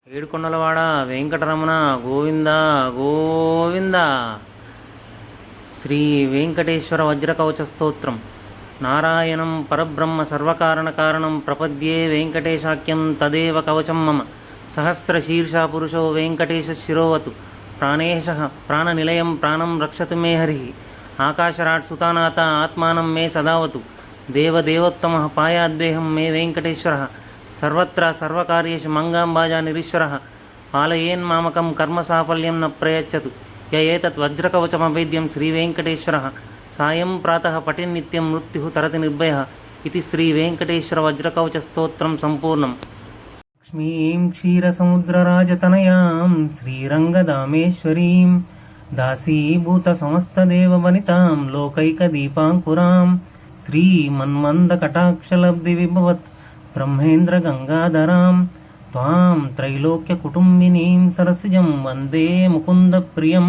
ఏడుకొండలవాడ వెంకటరమణ గోవింద గోవింద. శ్రీ వెంకటేశ్వర వజ్రకవచ స్తోత్రం. నారాయణం పరబ్రహ్మ సర్వకారణ కారణం ప్రపద్యే వెంకటేశాఖ్యం తదేవ కవచం మమ. సహస్రశీర్షా పురుషో వెంకటేశ శిరోవతు. ప్రాణేశ ప్రాణనిలయం ప్రాణం రక్షతు మే హరి. ఆకాశరాట్ సుతానాథ ఆత్మానం మే సదావతు. దేవదేవోత్తమ పాయాద్దేహం మే వెంకటేశ్వర. సర్వత్ర సర్వకార్యేషు మంగాంబాజా నిరీశ్వర. పాలయేన్మామకం కర్మ సాఫల్యం న ప్రయచ్చతు. య ఏతత్ వజ్రకవచమవేద్యం శ్రీవేంకటేశ్వర. సాయం ప్రాతః పఠిన్నిత్యం మృత్యు తరతి నిర్భయ. ఇది శ్రీవేంకటేశ్వర వజ్రకవచ స్తోత్రం సంపూర్ణం. లక్ష్మీం క్షీరసముద్రరాజతనయాం శ్రీరంగదామేశ్వరీం దాసీభూత సమస్తదేవవనితాం లోకైకదీపాంకురాం శ్రీమన్మందకటాక్షలబ్ధివిభవత్ బ్రహ్మేంద్ర గంగాధరాం త్వాం త్రైలోక్యకుటుంబినీం సరసిజం వందే ముకుంద ప్రియం.